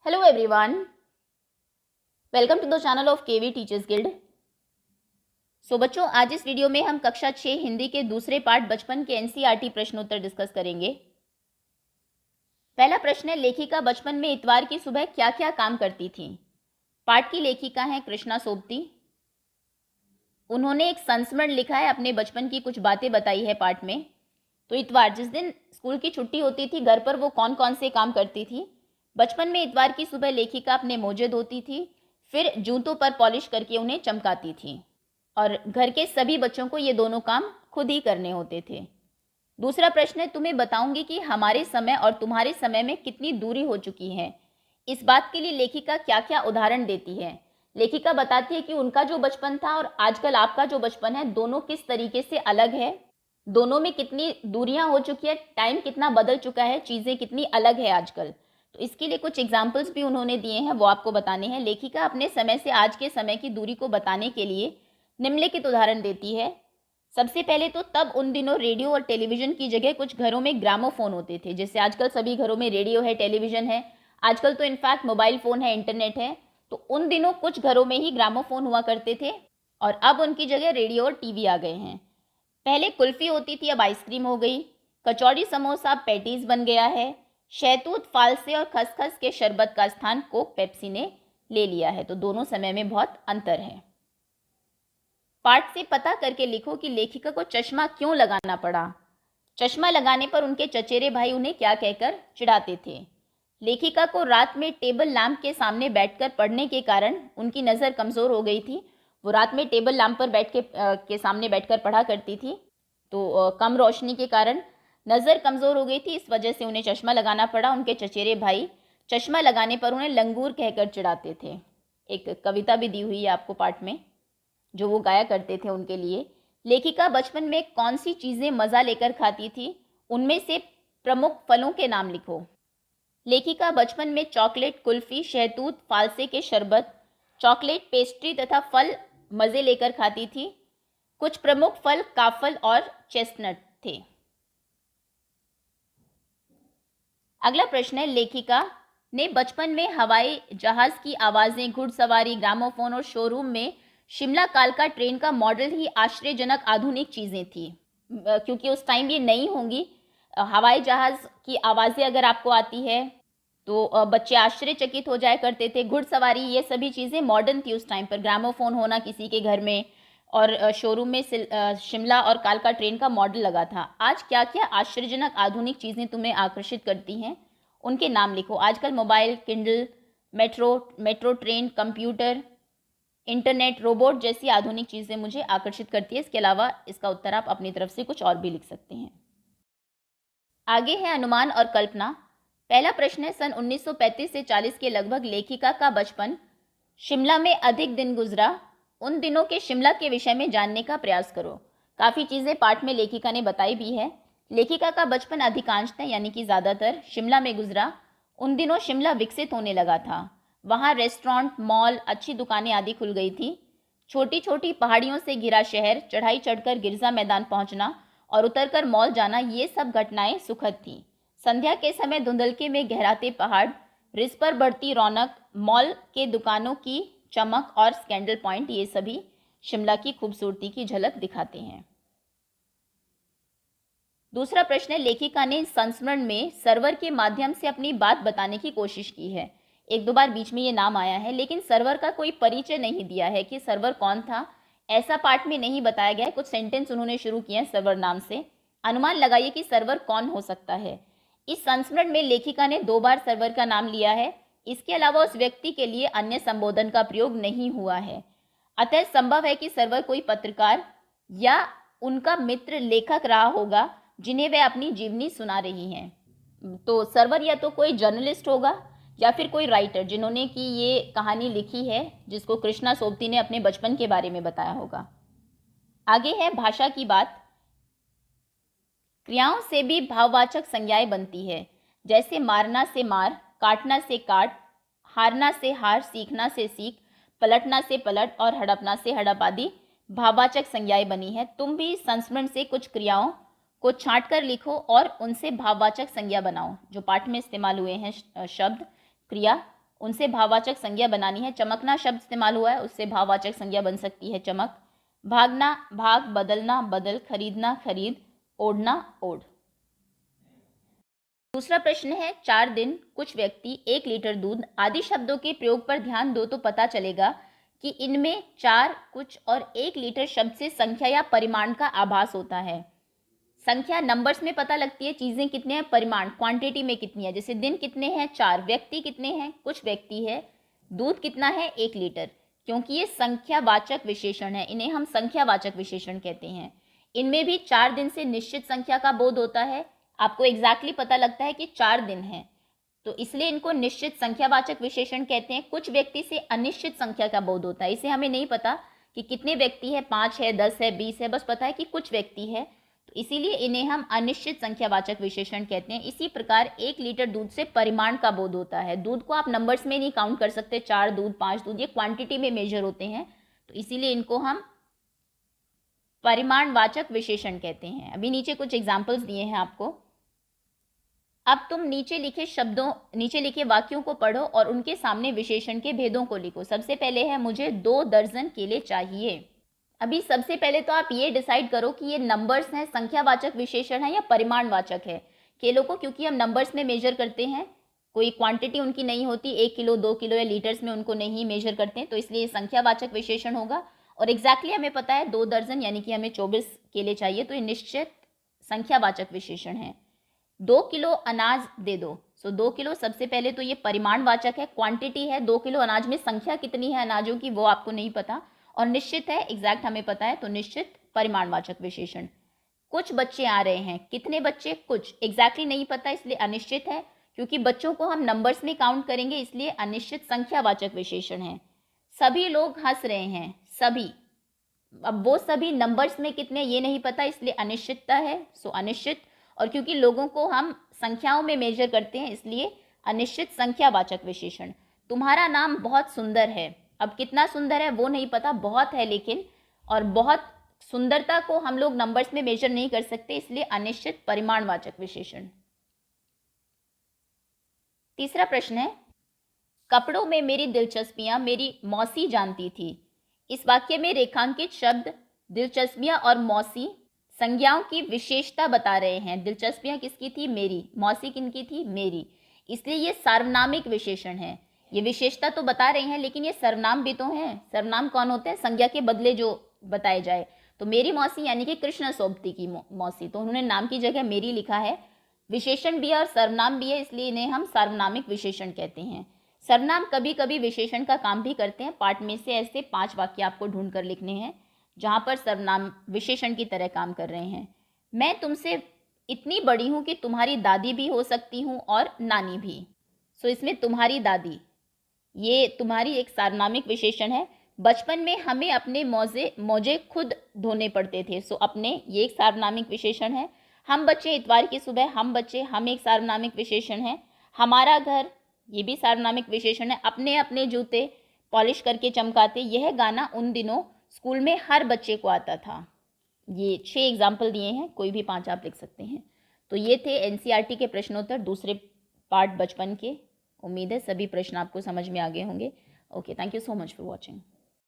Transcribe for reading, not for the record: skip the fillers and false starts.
Hello everyone, welcome to the channel of KV Teachers Guild। बच्चों, आज इस video में हम कक्षा 6 हिंदी के दूसरे पार्ट बचपन के एनसीईआरटी प्रश्नोत्तर डिस्कस करेंगे। पहला प्रश्न है, लेखिका बचपन में इतवार की सुबह क्या क्या काम करती थी। पाठ की लेखिका है कृष्णा सोबती। उन्होंने एक संस्मरण लिखा है, अपने बचपन की कुछ बातें बताई है पाठ में। तो इतवार, जिस दिन स्कूल की छुट्टी होती थी, घर पर वो कौन कौन से काम करती थी। बचपन में इतवार की सुबह लेखिका अपने मोजे धोती थी, फिर जूतों पर पॉलिश करके उन्हें चमकाती थी और घर के सभी बच्चों को ये दोनों काम खुद ही करने होते थे। दूसरा प्रश्न है, तुम्हें बताऊंगी कि हमारे समय और तुम्हारे समय में कितनी दूरी हो चुकी है। इस बात के लिए लेखिका क्या क्या उदाहरण देती है। लेखिका बताती है कि उनका जो बचपन था और आजकल आपका जो बचपन है, दोनों किस तरीके से अलग है, दोनों में कितनी दूरियां हो चुकी है, टाइम कितना बदल चुका है, चीज़ें कितनी अलग है आजकल। तो इसके लिए कुछ एग्जाम्पल्स भी उन्होंने दिए हैं, वो आपको बताने हैं। लेखिका अपने समय से आज के समय की दूरी को बताने के लिए निम्नलिखित उदाहरण देती है। सबसे पहले तो तब उन दिनों रेडियो और टेलीविज़न की जगह कुछ घरों में ग्रामोफोन होते थे। जैसे आजकल सभी घरों में रेडियो है, टेलीविज़न है, आजकल तो इनफैक्ट मोबाइल फ़ोन है, इंटरनेट है। तो उन दिनों कुछ घरों में ही ग्रामोफोन हुआ करते थे और अब उनकी जगह रेडियो और टीवी आ गए हैं। पहले कुल्फ़ी होती थी, अब आइसक्रीम हो गई। कचौड़ी समोसा अब पैटीज़ बन गया है। शहतूत, फालसे और खसखस के शरबत का स्थान कोक पेप्सी ने ले लिया है। तो दोनों समय में बहुत अंतर है। पाठ से पता करके लिखो कि लेखिका को चश्मा क्यों लगाना पड़ा। चश्मा लगाने पर उनके चचेरे भाई उन्हें क्या कहकर चिढ़ाते थे। लेखिका को रात में टेबल लैंप के सामने बैठकर पढ़ने के कारण उनकी नज़र कमज़ोर हो गई थी। वो रात में टेबल लैंप पर बैठ के सामने बैठकर पढ़ा करती थी, तो कम रोशनी के कारण नज़र कमज़ोर हो गई थी, इस वजह से उन्हें चश्मा लगाना पड़ा। उनके चचेरे भाई चश्मा लगाने पर उन्हें लंगूर कहकर चिढ़ाते थे। एक कविता भी दी हुई है आपको पाठ में, जो वो गाया करते थे उनके लिए। लेखिका बचपन में कौन सी चीज़ें मज़ा लेकर खाती थी, उनमें से प्रमुख फलों के नाम लिखो। लेखिका बचपन में चॉकलेट, कुल्फ़ी, शहतूत, फालसे के शरबत, चॉकलेट, पेस्ट्री तथा फल मज़े लेकर खाती थी। कुछ प्रमुख फल काफल और चेस्टनट थे। अगला प्रश्न है, लेखिका ने बचपन में हवाई जहाज की आवाज़ें, घुड़सवारी, ग्रामोफोन और शोरूम में शिमला कालका ट्रेन का मॉडल ही आश्चर्यजनक आधुनिक चीज़ें थी। क्योंकि उस टाइम ये नहीं होंगी। हवाई जहाज़ की आवाज़ें अगर आपको आती है तो बच्चे आश्चर्यचकित हो जाया करते थे। घुड़सवारी, ये सभी चीज़ें मॉडर्न थी उस टाइम पर। ग्रामोफोन होना किसी के घर में और शोरूम में शिमला और कालका ट्रेन का मॉडल लगा था। आज क्या क्या आश्चर्यजनक आधुनिक चीज़ें तुम्हें आकर्षित करती हैं, उनके नाम लिखो। आजकल mobile, Kindle, metro train, computer, internet, robot जैसी आधुनिक चीज़ें मुझे आकर्षित करती है। इसके अलावा इसका उत्तर आप अपनी तरफ से कुछ और भी लिख सकते हैं। आगे है अनुमान और कल्पना। पहला प्रश्न है, सन 1935 से 40 के लगभग लेखिका का बचपन शिमला में अधिक दिन गुजरा। उन दिनों के शिमला के विषय में जानने का प्रयास करो। काफ़ी चीज़ें पाठ में लेखिका ने बताई भी है। लेखिका का बचपन अधिकांशतः यानी कि ज़्यादातर शिमला में गुजरा। उन दिनों शिमला विकसित होने लगा था। वहाँ रेस्टोरेंट, मॉल, अच्छी दुकानें आदि खुल गई थी। छोटी छोटी पहाड़ियों से घिरा शहर, चढ़ाई चढ़कर गिरजा मैदान पहुँचना और उतरकर मॉल जाना, ये सब घटनाएं सुखद थीं। संध्या के समय धुंधलके में गहराते पहाड़, रिज पर बढ़ती रौनक, मॉल के दुकानों की चमक और स्कैंडल पॉइंट, ये सभी शिमला की खूबसूरती की झलक दिखाते हैं। दूसरा प्रश्न है, लेखिका ने संस्मरण में सर्वर के माध्यम से अपनी बात बताने की कोशिश की है। एक दो बार बीच में ये नाम आया है, लेकिन सर्वर का कोई परिचय नहीं दिया है कि सर्वर कौन था, ऐसा पाठ में नहीं बताया गया है। कुछ सेंटेंस उन्होंने शुरू किए हैं सर्वर नाम से। अनुमान लगाइए कि सर्वर कौन हो सकता है। इस संस्मरण में लेखिका ने 2 बार सर्वर का नाम लिया है। इसके अलावा उस व्यक्ति के लिए अन्य संबोधन का प्रयोग नहीं हुआ है। अतः संभव है कि सर्वर कोई पत्रकार या उनका मित्र लेखक रहा होगा जिन्हें वे अपनी जीवनी सुना रही हैं। तो सर्वर या तो कोई जर्नलिस्ट होगा या फिर कोई राइटर जिन्होंने कि ये कहानी लिखी है, जिसको कृष्णा सोबती ने अपने बचपन के बारे में बताया होगा। आगे है भाषा की बात। क्रियाओं से भी भाववाचक संज्ञाएं बनती है, जैसे मारना से मार, काटना से काट, हारना से हार, सीखना से सीख, पलटना से पलट और हड़पना से हड़प आदि भाववाचक संज्ञाएं बनी है। तुम भी संस्मरण से कुछ क्रियाओं को छांट कर लिखो और उनसे भाववाचक संज्ञा बनाओ। जो पाठ में इस्तेमाल हुए हैं शब्द, क्रिया, उनसे भाववाचक संज्ञा बनानी है। चमकना शब्द इस्तेमाल हुआ है, उससे भाववाचक संज्ञा बन सकती है चमक। भागना भाग, बदलना बदल, खरीदना खरीद, ओढ़ना ओढ़। दूसरा प्रश्न है 4 दिन, कुछ व्यक्ति, 1 लीटर दूध आदि शब्दों के प्रयोग पर ध्यान दो तो पता चलेगा कि इनमें 4, कुछ और 1 लीटर शब्द से संख्या या परिमाण का आभास होता है। संख्या नंबर्स में पता लगती है, चीजें कितने हैं, परिमाण क्वांटिटी में कितनी है। जैसे दिन कितने हैं 4, व्यक्ति कितने हैं, कुछ व्यक्ति है, दूध कितना है 1 लीटर। क्योंकि ये संख्यावाचक विशेषण है, इन्हें हम संख्यावाचक विशेषण कहते हैं। इनमें भी 4 दिन से निश्चित संख्या का बोध होता है। आपको एग्जैक्टली पता लगता है कि 4 दिन है, तो इसलिए इनको निश्चित संख्यावाचक विशेषण कहते हैं। कुछ व्यक्ति से अनिश्चित संख्या का बोध होता है, इसे हमें नहीं पता कि कितने व्यक्ति है, 5 है, 10 है, 20 है, बस पता है कि कुछ व्यक्ति है, तो इसीलिए इन्हें हम अनिश्चित संख्यावाचक विशेषण कहते हैं। इसी प्रकार 1 लीटर दूध से परिमाण का बोध होता है। दूध को आप नंबर्स में नहीं काउंट कर सकते, 4 दूध, 5 दूध, ये क्वांटिटी में मेजर होते हैं, तो इसीलिए इनको हम परिमाणवाचक विशेषण कहते हैं। अभी नीचे कुछ एग्जाम्पल्स दिए हैं आपको। अब तुम नीचे लिखे वाक्यों को पढ़ो और उनके सामने विशेषण के भेदों को लिखो। सबसे पहले है मुझे 2 दर्जन केले चाहिए। अभी सबसे पहले तो आप ये डिसाइड करो कि ये नंबर्स हैं, संख्यावाचक विशेषण है या परिमाणवाचक है। केलों को क्योंकि हम नंबर्स में मेजर करते हैं, कोई क्वांटिटी उनकी नहीं होती, 1 किलो 2 किलो या लीटर्स में उनको नहीं मेजर करते हैं, तो इसलिए ये संख्यावाचक विशेषण होगा। और एग्जैक्टली हमें पता है 2 दर्जन यानी कि हमें 24 केले चाहिए, तो ये निश्चित संख्यावाचक विशेषण है। 2 किलो अनाज दे दो, सो 2 किलो सबसे पहले तो ये परिमाणवाचक है, क्वांटिटी है। 2 किलो अनाज में संख्या कितनी है अनाजों की वो आपको नहीं पता, और निश्चित है, एग्जैक्ट हमें पता है, तो निश्चित परिमाणवाचक विशेषण। कुछ बच्चे आ रहे हैं, कितने बच्चे, कुछ, एग्जैक्टली नहीं पता इसलिए अनिश्चित है। क्योंकि बच्चों को हम नंबर्स में काउंट करेंगे इसलिए अनिश्चित संख्यावाचक विशेषण है। सभी लोग हंस रहे हैं, सभी, अब वो सभी नंबर्स में कितने ये नहीं पता इसलिए अनिश्चितता है, सो अनिश्चित। और क्योंकि लोगों को हम संख्याओं में मेजर करते हैं इसलिए अनिश्चित संख्यावाचक विशेषण। तुम्हारा नाम बहुत सुंदर है, अब कितना सुंदर है वो नहीं पता, बहुत है लेकिन, और बहुत सुंदरता को हम लोग नंबर्स में मेजर नहीं कर सकते इसलिए अनिश्चित परिमाणवाचक विशेषण। तीसरा प्रश्न है कपड़ों में मेरी दिलचस्पियां मेरी मौसी जानती थी। इस वाक्य में रेखांकित शब्द दिलचस्पियां और मौसी संज्ञाओं की विशेषता बता रहे हैं। दिलचस्पियां किसकी थी, मेरी, मौसी किनकी थी, मेरी, इसलिए ये सार्वनामिक विशेषण है। ये विशेषता तो बता रहे हैं लेकिन ये सर्वनाम भी तो हैं। सर्वनाम कौन होते हैं, संज्ञा के बदले जो बताए जाए। तो मेरी मौसी यानी कि कृष्ण सोबती की मौसी, तो उन्होंने नाम की जगह मेरी लिखा है। विशेषण भी है और सर्वनाम भी है इसलिए इन्हें हम सार्वनामिक विशेषण कहते हैं। सर्वनाम कभी कभी विशेषण का काम भी करते हैं। पाठ में से ऐसे 5 वाक्य आपको ढूंढ कर लिखने हैं जहाँ पर सर्वनाम विशेषण की तरह काम कर रहे हैं। मैं तुमसे इतनी बड़ी हूँ कि तुम्हारी दादी भी हो सकती हूँ और नानी भी। सो इसमें तुम्हारी दादी, ये तुम्हारी एक सार्वनामिक विशेषण है। बचपन में हमें अपने मोजे खुद धोने पड़ते थे, सो अपने, ये एक सार्वनामिक विशेषण है। हम बच्चे इतवार की सुबह, हम बच्चे, हम एक सार्वनामिक विशेषण है। हमारा घर, ये भी सार्वनामिक विशेषण है। अपने अपने जूते पॉलिश करके चमकाते, यह गाना उन दिनों स्कूल में हर बच्चे को आता था। ये 6 एग्जाम्पल दिए हैं, कोई भी 5 आप लिख सकते हैं। तो ये थे एनसीईआरटी के प्रश्नोत्तर दूसरे पार्ट बचपन के। उम्मीद है सभी प्रश्न आपको समझ में आ गए होंगे। Okay, thank you so much for watching.